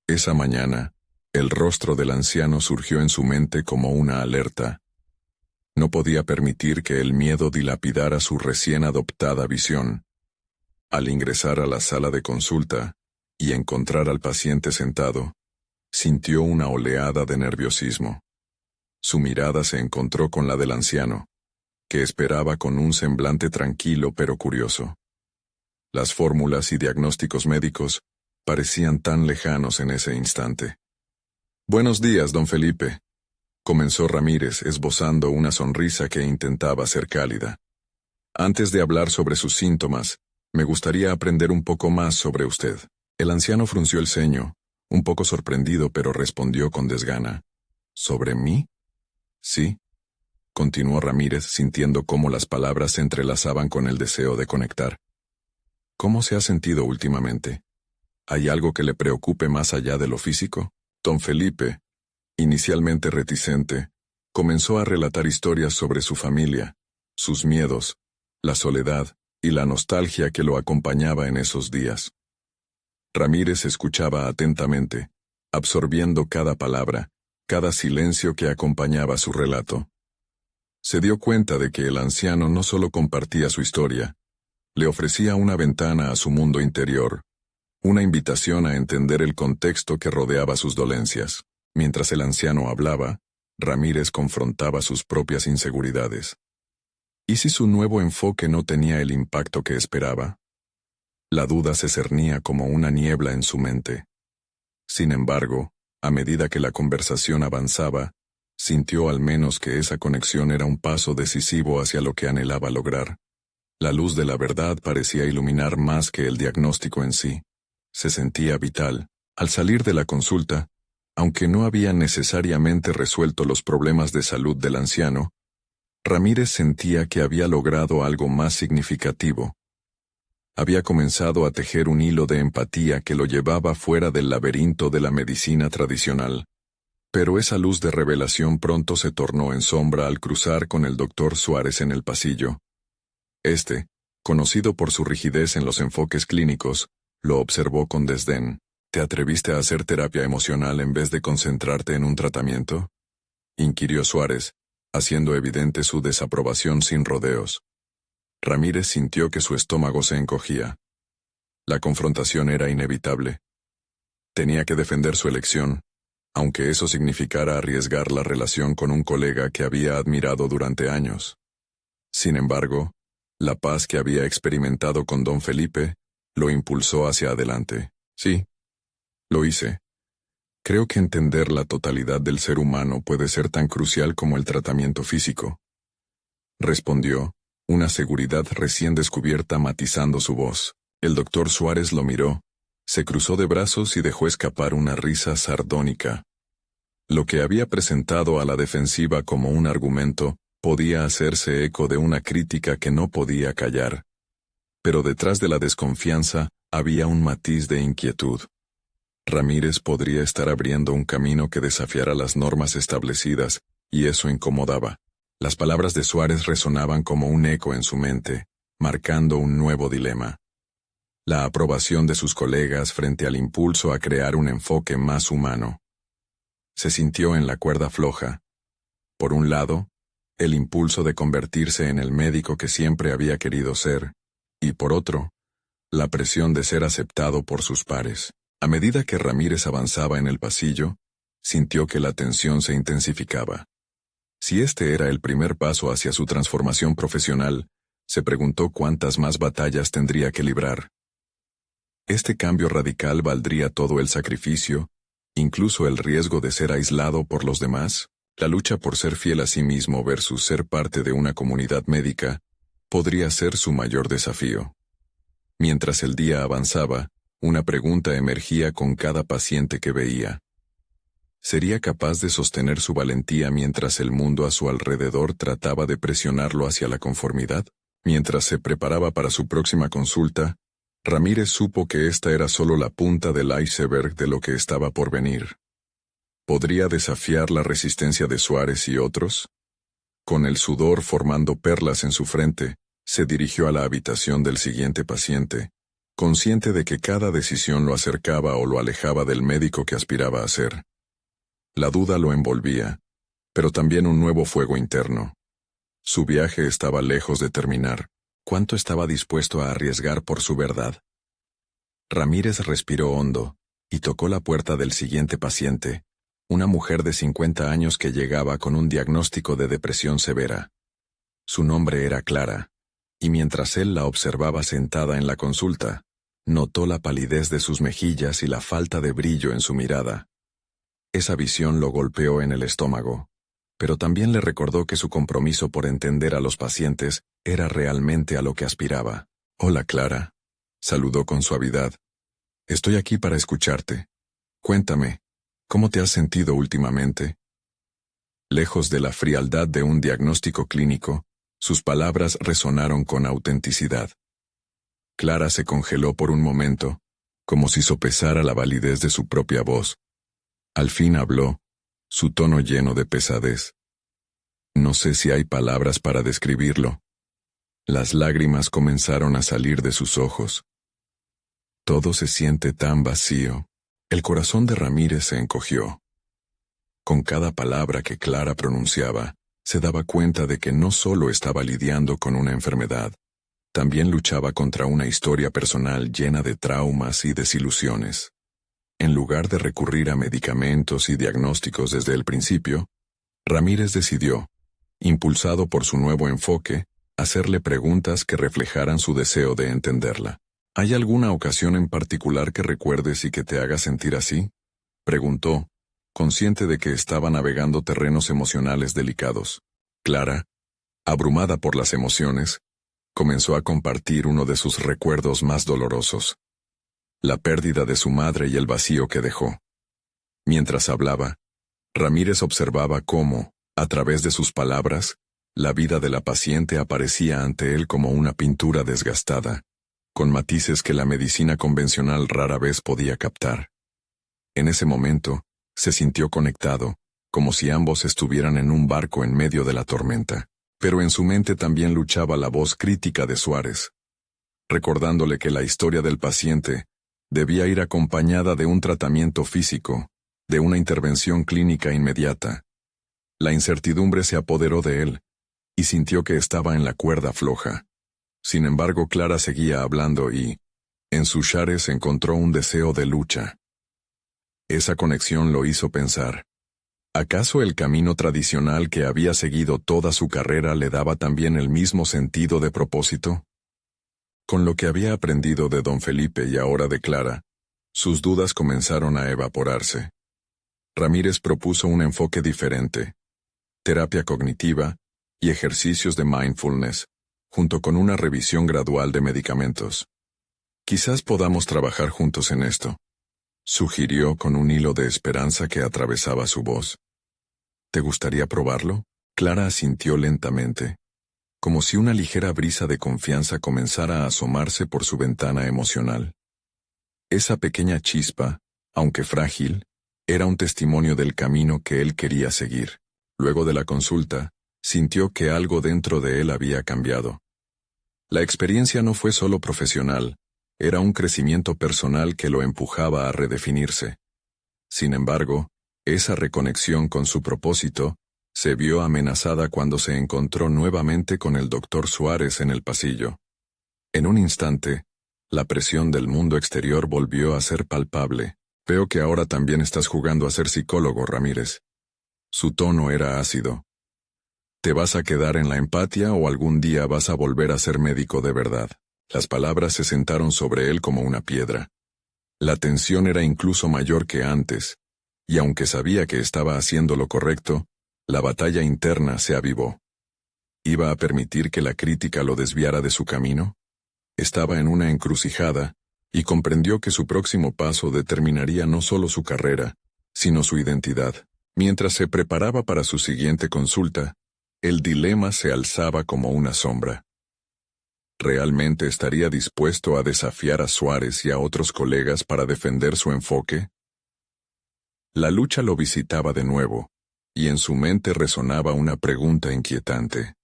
Esa mañana, el rostro del anciano surgió en su mente como una alerta. No podía permitir que el miedo dilapidara su recién adoptada visión. Al ingresar a la sala de consulta y encontrar al paciente sentado, sintió una oleada de nerviosismo. Su mirada se encontró con la del anciano, que esperaba con un semblante tranquilo pero curioso. Las fórmulas y diagnósticos médicos parecían tan lejanos en ese instante. «Buenos días, don Felipe», comenzó Ramírez esbozando una sonrisa que intentaba ser cálida. «Antes de hablar sobre sus síntomas, me gustaría aprender un poco más sobre usted». El anciano frunció el ceño, un poco sorprendido, pero respondió con desgana. «¿Sobre mí?» «Sí», continuó Ramírez, sintiendo cómo las palabras se entrelazaban con el deseo de conectar. «¿Cómo se ha sentido últimamente? ¿Hay algo que le preocupe más allá de lo físico?» Don Felipe, inicialmente reticente, comenzó a relatar historias sobre su familia, sus miedos, la soledad y la nostalgia que lo acompañaba en esos días. Ramírez escuchaba atentamente, absorbiendo cada palabra, cada silencio que acompañaba su relato. Se dio cuenta de que el anciano no solo compartía su historia, le ofrecía una ventana a su mundo interior, una invitación a entender el contexto que rodeaba sus dolencias. Mientras el anciano hablaba, Ramírez confrontaba sus propias inseguridades. ¿Y si su nuevo enfoque no tenía el impacto que esperaba? La duda se cernía como una niebla en su mente. Sin embargo, a medida que la conversación avanzaba, sintió al menos que esa conexión era un paso decisivo hacia lo que anhelaba lograr. La luz de la verdad parecía iluminar más que el diagnóstico en sí. Se sentía vital. Al salir de la consulta, aunque no había necesariamente resuelto los problemas de salud del anciano, Ramírez sentía que había logrado algo más significativo. Había comenzado a tejer un hilo de empatía que lo llevaba fuera del laberinto de la medicina tradicional. Pero esa luz de revelación pronto se tornó en sombra al cruzar con el doctor Suárez en el pasillo. Este, conocido por su rigidez en los enfoques clínicos, lo observó con desdén. ¿Te atreviste a hacer terapia emocional en vez de concentrarte en un tratamiento?, inquirió Suárez, haciendo evidente su desaprobación sin rodeos. Ramírez sintió que su estómago se encogía. La confrontación era inevitable. Tenía que defender su elección, aunque eso significara arriesgar la relación con un colega que había admirado durante años. Sin embargo, la paz que había experimentado con don Felipe lo impulsó hacia adelante. Sí, lo hice. Creo que entender la totalidad del ser humano puede ser tan crucial como el tratamiento físico, respondió, una seguridad recién descubierta matizando su voz. El doctor Suárez lo miró, se cruzó de brazos y dejó escapar una risa sardónica. Lo que había presentado a la defensiva como un argumento podía hacerse eco de una crítica que no podía callar. Pero detrás de la desconfianza había un matiz de inquietud. Ramírez podría estar abriendo un camino que desafiara las normas establecidas, y eso incomodaba. Las palabras de Suárez resonaban como un eco en su mente, marcando un nuevo dilema. La aprobación de sus colegas frente al impulso a crear un enfoque más humano. Se sintió en la cuerda floja. Por un lado, el impulso de convertirse en el médico que siempre había querido ser, y por otro, la presión de ser aceptado por sus pares. A medida que Ramírez avanzaba en el pasillo, sintió que la tensión se intensificaba. Si este era el primer paso hacia su transformación profesional, se preguntó cuántas más batallas tendría que librar. Este cambio radical valdría todo el sacrificio, incluso el riesgo de ser aislado por los demás, la lucha por ser fiel a sí mismo versus ser parte de una comunidad médica, podría ser su mayor desafío. Mientras el día avanzaba, una pregunta emergía con cada paciente que veía. ¿Sería capaz de sostener su valentía mientras el mundo a su alrededor trataba de presionarlo hacia la conformidad? Mientras se preparaba para su próxima consulta, Ramírez supo que esta era solo la punta del iceberg de lo que estaba por venir. ¿Podría desafiar la resistencia de Suárez y otros? Con el sudor formando perlas en su frente, se dirigió a la habitación del siguiente paciente, consciente de que cada decisión lo acercaba o lo alejaba del médico que aspiraba a ser. La duda lo envolvía, pero también un nuevo fuego interno. Su viaje estaba lejos de terminar. ¿Cuánto estaba dispuesto a arriesgar por su verdad? Ramírez respiró hondo y tocó la puerta del siguiente paciente, una mujer de 50 años que llegaba con un diagnóstico de depresión severa. Su nombre era Clara, y mientras él la observaba sentada en la consulta, notó la palidez de sus mejillas y la falta de brillo en su mirada. Esa visión lo golpeó en el estómago, pero también le recordó que su compromiso por entender a los pacientes era realmente a lo que aspiraba. «Hola, Clara», saludó con suavidad. «Estoy aquí para escucharte. Cuéntame, ¿cómo te has sentido últimamente?» Lejos de la frialdad de un diagnóstico clínico, sus palabras resonaron con autenticidad. Clara se congeló por un momento, como si sopesara la validez de su propia voz. Al fin habló, su tono lleno de pesadez. «No sé si hay palabras para describirlo». Las lágrimas comenzaron a salir de sus ojos. Todo se siente tan vacío. El corazón de Ramírez se encogió. Con cada palabra que Clara pronunciaba, se daba cuenta de que no solo estaba lidiando con una enfermedad, también luchaba contra una historia personal llena de traumas y desilusiones. En lugar de recurrir a medicamentos y diagnósticos desde el principio, Ramírez decidió, impulsado por su nuevo enfoque, hacerle preguntas que reflejaran su deseo de entenderla. «¿Hay alguna ocasión en particular que recuerdes y que te haga sentir así?», preguntó, consciente de que estaba navegando terrenos emocionales delicados. Clara, abrumada por las emociones, comenzó a compartir uno de sus recuerdos más dolorosos: la pérdida de su madre y el vacío que dejó. Mientras hablaba, Ramírez observaba cómo, a través de sus palabras, la vida de la paciente aparecía ante él como una pintura desgastada, con matices que la medicina convencional rara vez podía captar. En ese momento, se sintió conectado, como si ambos estuvieran en un barco en medio de la tormenta, pero en su mente también luchaba la voz crítica de Suárez, recordándole que la historia del paciente debía ir acompañada de un tratamiento físico, de una intervención clínica inmediata. La incertidumbre se apoderó de él, y sintió que estaba en la cuerda floja. Sin embargo, Clara seguía hablando y, en sus shares encontró un deseo de lucha. Esa conexión lo hizo pensar. ¿Acaso el camino tradicional que había seguido toda su carrera le daba también el mismo sentido de propósito? Con lo que había aprendido de don Felipe y ahora de Clara, sus dudas comenzaron a evaporarse. Ramírez propuso un enfoque diferente: terapia cognitiva y ejercicios de mindfulness, junto con una revisión gradual de medicamentos. «Quizás podamos trabajar juntos en esto», sugirió con un hilo de esperanza que atravesaba su voz. «¿Te gustaría probarlo?». Clara asintió lentamente, como si una ligera brisa de confianza comenzara a asomarse por su ventana emocional. Esa pequeña chispa, aunque frágil, era un testimonio del camino que él quería seguir. Luego de la consulta, sintió que algo dentro de él había cambiado. La experiencia no fue solo profesional, era un crecimiento personal que lo empujaba a redefinirse. Sin embargo, esa reconexión con su propósito se vio amenazada cuando se encontró nuevamente con el doctor Suárez en el pasillo. En un instante, la presión del mundo exterior volvió a ser palpable. «Veo que ahora también estás jugando a ser psicólogo, Ramírez». Su tono era ácido. «¿Te vas a quedar en la empatía o algún día vas a volver a ser médico de verdad?». Las palabras se sentaron sobre él como una piedra. La tensión era incluso mayor que antes, y aunque sabía que estaba haciendo lo correcto, la batalla interna se avivó. ¿Iba a permitir que la crítica lo desviara de su camino? Estaba en una encrucijada, y comprendió que su próximo paso determinaría no solo su carrera, sino su identidad. Mientras se preparaba para su siguiente consulta, el dilema se alzaba como una sombra. ¿Realmente estaría dispuesto a desafiar a Suárez y a otros colegas para defender su enfoque? La lucha lo visitaba de nuevo, y en su mente resonaba una pregunta inquietante.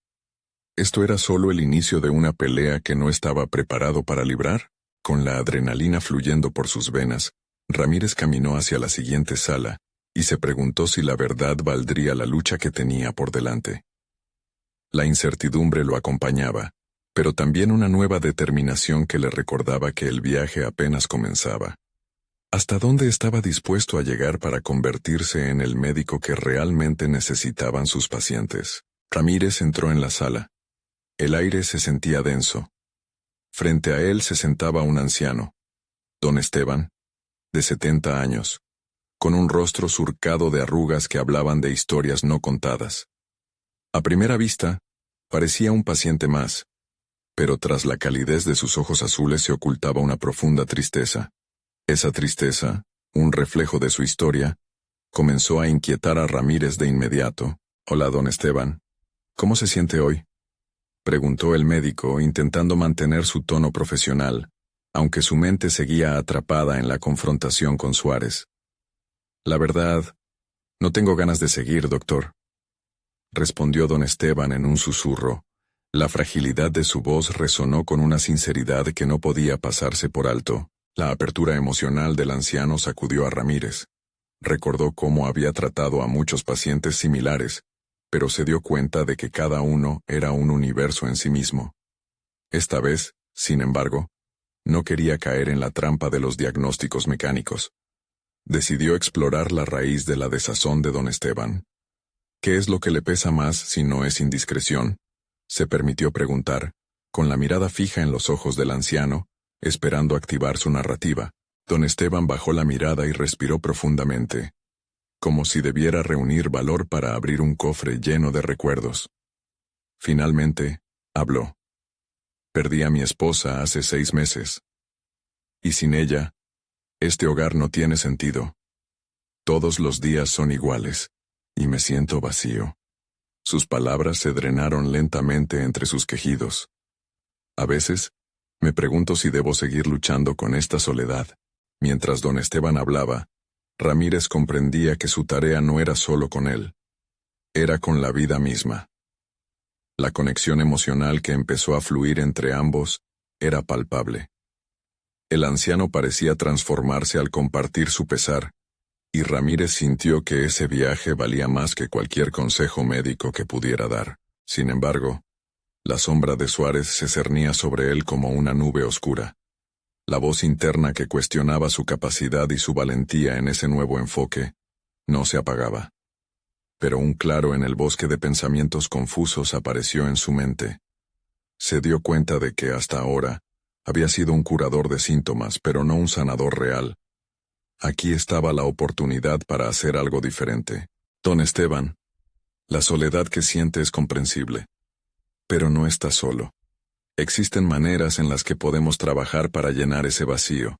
¿Esto era solo el inicio de una pelea que no estaba preparado para librar? Con la adrenalina fluyendo por sus venas, Ramírez caminó hacia la siguiente sala, y se preguntó si la verdad valdría la lucha que tenía por delante. La incertidumbre lo acompañaba, pero también una nueva determinación que le recordaba que el viaje apenas comenzaba. ¿Hasta dónde estaba dispuesto a llegar para convertirse en el médico que realmente necesitaban sus pacientes? Ramírez entró en la sala. El aire se sentía denso. Frente a él se sentaba un anciano, don Esteban, de 70 años, con un rostro surcado de arrugas que hablaban de historias no contadas. A primera vista, parecía un paciente más, pero tras la calidez de sus ojos azules se ocultaba una profunda tristeza. Esa tristeza, un reflejo de su historia, comenzó a inquietar a Ramírez de inmediato. «Hola, don Esteban. ¿Cómo se siente hoy?», preguntó el médico, intentando mantener su tono profesional, aunque su mente seguía atrapada en la confrontación con Suárez. «La verdad, no tengo ganas de seguir, doctor», respondió don Esteban en un susurro. La fragilidad de su voz resonó con una sinceridad que no podía pasarse por alto. La apertura emocional del anciano sacudió a Ramírez. Recordó cómo había tratado a muchos pacientes similares, pero se dio cuenta de que cada uno era un universo en sí mismo. Esta vez, sin embargo, no quería caer en la trampa de los diagnósticos mecánicos. Decidió explorar la raíz de la desazón de don Esteban. ¿Qué es lo que le pesa más si no es indiscreción?, se permitió preguntar, con la mirada fija en los ojos del anciano, esperando activar su narrativa. Don Esteban bajó la mirada y respiró profundamente, como si debiera reunir valor para abrir un cofre lleno de recuerdos. Finalmente, habló. «Perdí a mi esposa hace 6 meses. Y sin ella, este hogar no tiene sentido. Todos los días son iguales, y me siento vacío». Sus palabras se drenaron lentamente entre sus quejidos. «A veces, me pregunto si debo seguir luchando con esta soledad». Mientras don Esteban hablaba, Ramírez comprendía que su tarea no era solo con él. Era con la vida misma. La conexión emocional que empezó a fluir entre ambos era palpable. El anciano parecía transformarse al compartir su pesar, y Ramírez sintió que ese viaje valía más que cualquier consejo médico que pudiera dar. Sin embargo, la sombra de Suárez se cernía sobre él como una nube oscura. La voz interna que cuestionaba su capacidad y su valentía en ese nuevo enfoque no se apagaba. Pero un claro en el bosque de pensamientos confusos apareció en su mente. Se dio cuenta de que hasta ahora había sido un curador de síntomas, pero no un sanador real. Aquí estaba la oportunidad para hacer algo diferente. «Don Esteban, la soledad que siente es comprensible. Pero no está solo. Existen maneras en las que podemos trabajar para llenar ese vacío.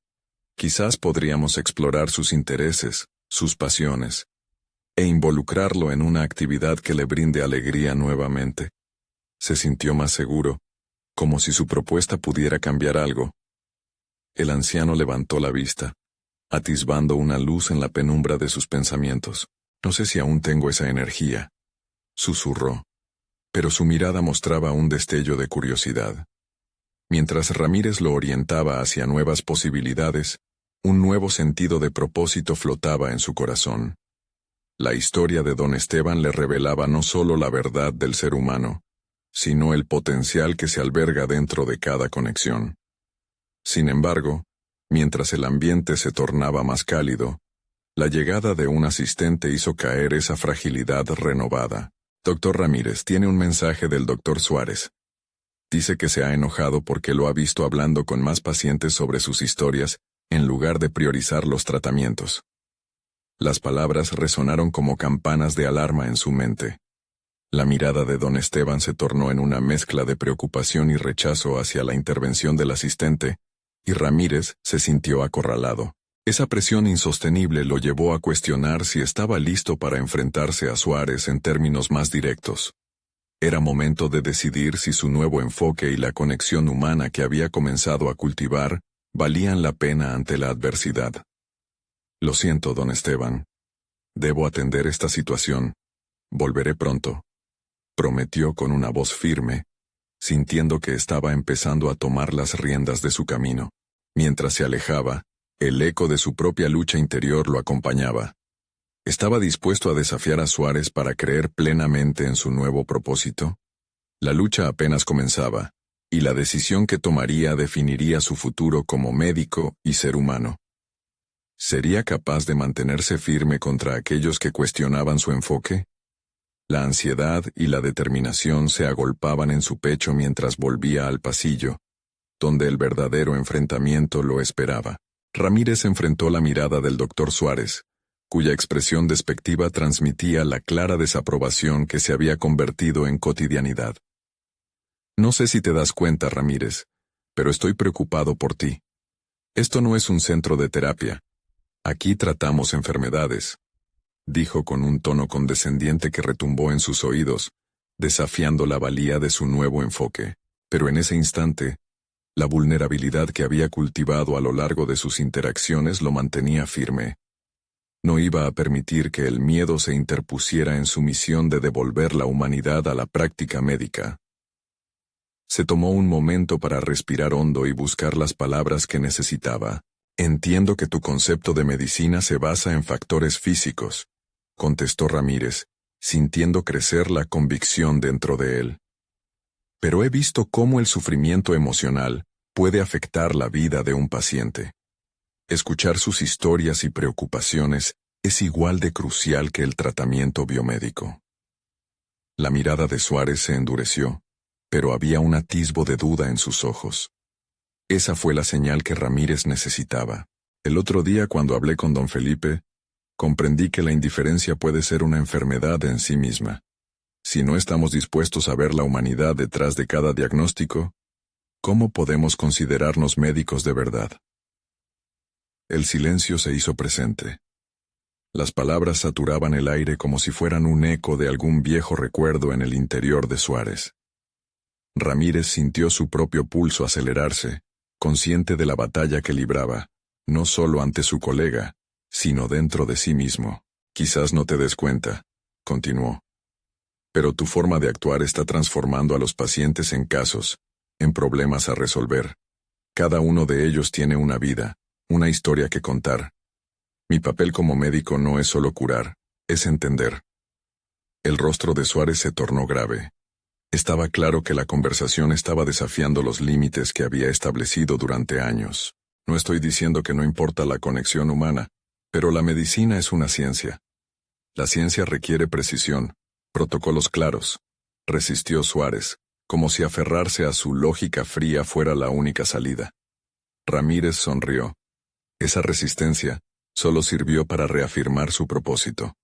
Quizás podríamos explorar sus intereses, sus pasiones, e involucrarlo en una actividad que le brinde alegría nuevamente». Se sintió más seguro, como si su propuesta pudiera cambiar algo. El anciano levantó la vista, atisbando una luz en la penumbra de sus pensamientos. «No sé si aún tengo esa energía», susurró, pero su mirada mostraba un destello de curiosidad. Mientras Ramírez lo orientaba hacia nuevas posibilidades, un nuevo sentido de propósito flotaba en su corazón. La historia de don Esteban le revelaba no solo la verdad del ser humano, sino el potencial que se alberga dentro de cada conexión. Sin embargo, mientras el ambiente se tornaba más cálido, la llegada de un asistente hizo caer esa fragilidad renovada. «Doctor Ramírez, tiene un mensaje del doctor Suárez. Dice que se ha enojado porque lo ha visto hablando con más pacientes sobre sus historias, en lugar de priorizar los tratamientos». Las palabras resonaron como campanas de alarma en su mente. La mirada de don Esteban se tornó en una mezcla de preocupación y rechazo hacia la intervención del asistente, y Ramírez se sintió acorralado. Esa presión insostenible lo llevó a cuestionar si estaba listo para enfrentarse a Suárez en términos más directos. Era momento de decidir si su nuevo enfoque y la conexión humana que había comenzado a cultivar valían la pena ante la adversidad. Lo siento, don Esteban. Debo atender esta situación. Volveré pronto, prometió con una voz firme, sintiendo que estaba empezando a tomar las riendas de su camino. Mientras se alejaba, el eco de su propia lucha interior lo acompañaba. ¿Estaba dispuesto a desafiar a Suárez para creer plenamente en su nuevo propósito? La lucha apenas comenzaba, y la decisión que tomaría definiría su futuro como médico y ser humano. ¿Sería capaz de mantenerse firme contra aquellos que cuestionaban su enfoque? La ansiedad y la determinación se agolpaban en su pecho mientras volvía al pasillo, donde el verdadero enfrentamiento lo esperaba. Ramírez enfrentó la mirada del doctor Suárez, cuya expresión despectiva transmitía la clara desaprobación que se había convertido en cotidianidad. No sé si te das cuenta, Ramírez, pero estoy preocupado por ti. Esto no es un centro de terapia. Aquí tratamos enfermedades, dijo con un tono condescendiente que retumbó en sus oídos, desafiando la valía de su nuevo enfoque. Pero en ese instante, la vulnerabilidad que había cultivado a lo largo de sus interacciones lo mantenía firme. No iba a permitir que el miedo se interpusiera en su misión de devolver la humanidad a la práctica médica. Se tomó un momento para respirar hondo y buscar las palabras que necesitaba. Entiendo que tu concepto de medicina se basa en factores físicos, contestó Ramírez, sintiendo crecer la convicción dentro de él. Pero he visto cómo el sufrimiento emocional puede afectar la vida de un paciente. Escuchar sus historias y preocupaciones es igual de crucial que el tratamiento biomédico. La mirada de Suárez se endureció, pero había un atisbo de duda en sus ojos. Esa fue la señal que Ramírez necesitaba. El otro día, cuando hablé con don Felipe, comprendí que la indiferencia puede ser una enfermedad en sí misma. Si no estamos dispuestos a ver la humanidad detrás de cada diagnóstico, ¿cómo podemos considerarnos médicos de verdad? El silencio se hizo presente. Las palabras saturaban el aire como si fueran un eco de algún viejo recuerdo en el interior de Suárez. Ramírez sintió su propio pulso acelerarse, consciente de la batalla que libraba, no solo ante su colega, sino dentro de sí mismo. Quizás no te des cuenta, continuó. Pero tu forma de actuar está transformando a los pacientes en casos, en problemas a resolver. Cada uno de ellos tiene una vida, una historia que contar. Mi papel como médico no es solo curar, es entender. El rostro de Suárez se tornó grave. Estaba claro que la conversación estaba desafiando los límites que había establecido durante años. No estoy diciendo que no importa la conexión humana, pero la medicina es una ciencia. La ciencia requiere precisión, protocolos claros. Resistió Suárez, como si aferrarse a su lógica fría fuera la única salida. Ramírez sonrió. Esa resistencia solo sirvió para reafirmar su propósito.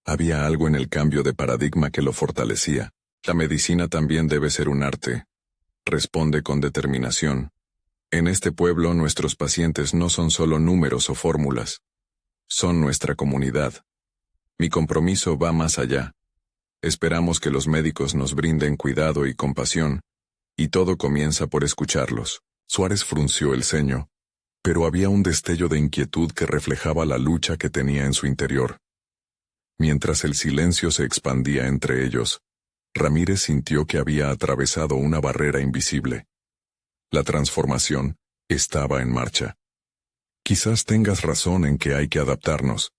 Había algo en el cambio de paradigma que lo fortalecía. La medicina también debe ser un arte. Responde con determinación. En este pueblo nuestros pacientes no son solo números o fórmulas. Son nuestra comunidad. Mi compromiso va más allá. Esperamos que los médicos nos brinden cuidado y compasión, y todo comienza por escucharlos. Suárez frunció el ceño, pero había un destello de inquietud que reflejaba la lucha que tenía en su interior. Mientras el silencio se expandía entre ellos, Ramírez sintió que había atravesado una barrera invisible. La transformación estaba en marcha. Quizás tengas razón en que hay que adaptarnos,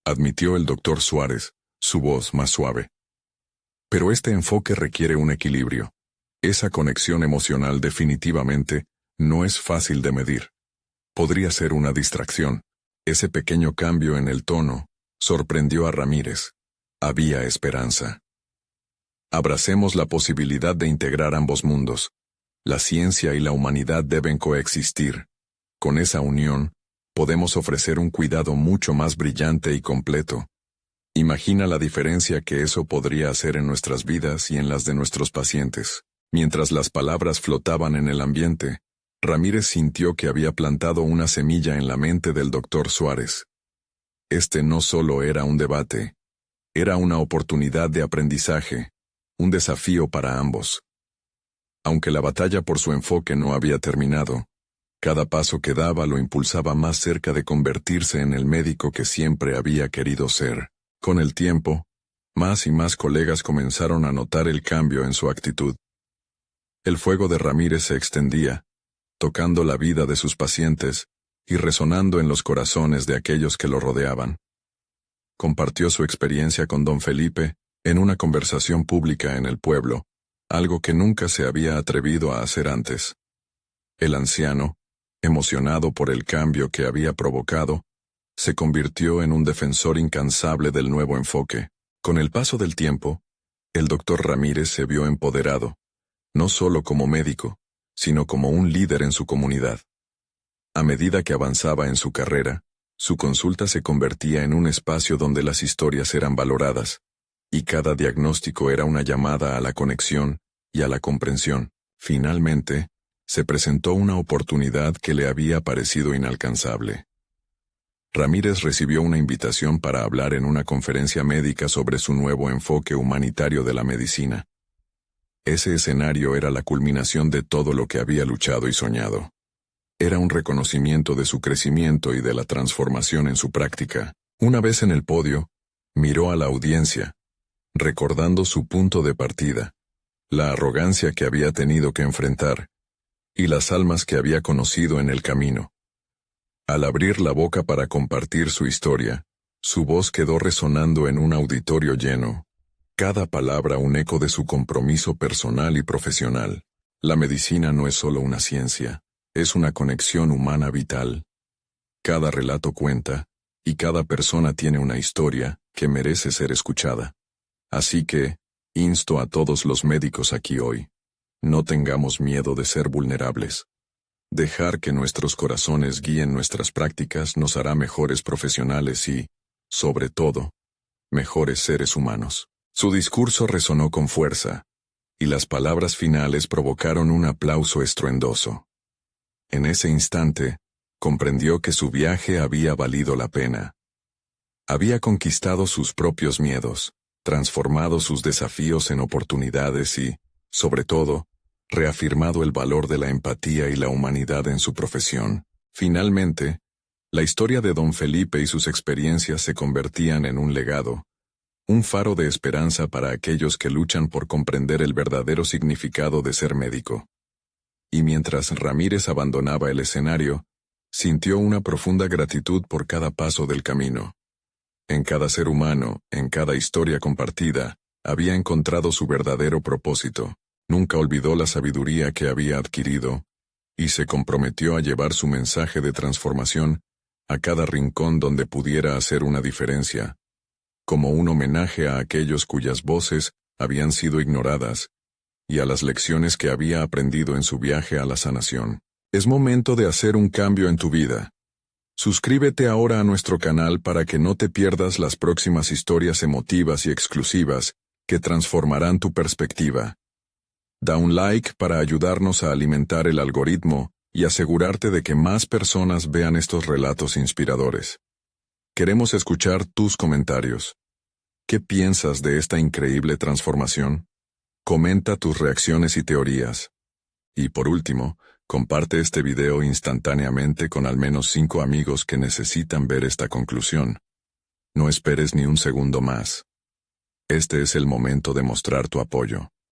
admitió el doctor Suárez, su voz más suave. Pero este enfoque requiere un equilibrio. Esa conexión emocional definitivamente no es fácil de medir. Podría ser una distracción. Ese pequeño cambio en el tono sorprendió a Ramírez. Había esperanza. Abracemos la posibilidad de integrar ambos mundos. La ciencia y la humanidad deben coexistir. Con esa unión, podemos ofrecer un cuidado mucho más brillante y completo. Imagina la diferencia que eso podría hacer en nuestras vidas y en las de nuestros pacientes. Mientras las palabras flotaban en el ambiente, Ramírez sintió que había plantado una semilla en la mente del doctor Suárez. Este no solo era un debate, era una oportunidad de aprendizaje, un desafío para ambos. Aunque la batalla por su enfoque no había terminado, cada paso que daba lo impulsaba más cerca de convertirse en el médico que siempre había querido ser. Con el tiempo, más y más colegas comenzaron a notar el cambio en su actitud. El fuego de Ramírez se extendía, tocando la vida de sus pacientes y resonando en los corazones de aquellos que lo rodeaban. Compartió su experiencia con don Felipe en una conversación pública en el pueblo, algo que nunca se había atrevido a hacer antes. El anciano, emocionado por el cambio que había provocado, se convirtió en un defensor incansable del nuevo enfoque. Con el paso del tiempo, el doctor Ramírez se vio empoderado, no solo como médico, sino como un líder en su comunidad. A medida que avanzaba en su carrera, su consulta se convertía en un espacio donde las historias eran valoradas, y cada diagnóstico era una llamada a la conexión y a la comprensión. Finalmente, se presentó una oportunidad que le había parecido inalcanzable. Ramírez recibió una invitación para hablar en una conferencia médica sobre su nuevo enfoque humanitario de la medicina. Ese escenario era la culminación de todo lo que había luchado y soñado. Era un reconocimiento de su crecimiento y de la transformación en su práctica. Una vez en el podio, miró a la audiencia, recordando su punto de partida, la arrogancia que había tenido que enfrentar, y las almas que había conocido en el camino. Al abrir la boca para compartir su historia, su voz quedó resonando en un auditorio lleno, cada palabra un eco de su compromiso personal y profesional. La medicina no es solo una ciencia, es una conexión humana vital. Cada relato cuenta, y cada persona tiene una historia que merece ser escuchada. Así que, insto a todos los médicos aquí hoy, no tengamos miedo de ser vulnerables. Dejar que nuestros corazones guíen nuestras prácticas nos hará mejores profesionales y, sobre todo, mejores seres humanos. Su discurso resonó con fuerza, y las palabras finales provocaron un aplauso estruendoso. En ese instante, comprendió que su viaje había valido la pena. Había conquistado sus propios miedos, transformado sus desafíos en oportunidades y, sobre todo, reafirmado el valor de la empatía y la humanidad en su profesión. Finalmente, la historia de don Felipe y sus experiencias se convertían en un legado, un faro de esperanza para aquellos que luchan por comprender el verdadero significado de ser médico. Y mientras Ramírez abandonaba el escenario, sintió una profunda gratitud por cada paso del camino. En cada ser humano, en cada historia compartida, había encontrado su verdadero propósito. Nunca olvidó la sabiduría que había adquirido, y se comprometió a llevar su mensaje de transformación a cada rincón donde pudiera hacer una diferencia, como un homenaje a aquellos cuyas voces habían sido ignoradas, y a las lecciones que había aprendido en su viaje a la sanación. Es momento de hacer un cambio en tu vida. Suscríbete ahora a nuestro canal para que no te pierdas las próximas historias emotivas y exclusivas que transformarán tu perspectiva. Da un like para ayudarnos a alimentar el algoritmo y asegurarte de que más personas vean estos relatos inspiradores. Queremos escuchar tus comentarios. ¿Qué piensas de esta increíble transformación? Comenta tus reacciones y teorías. Y por último, comparte este video instantáneamente con al menos 5 amigos que necesitan ver esta conclusión. No esperes ni un segundo más. Este es el momento de mostrar tu apoyo.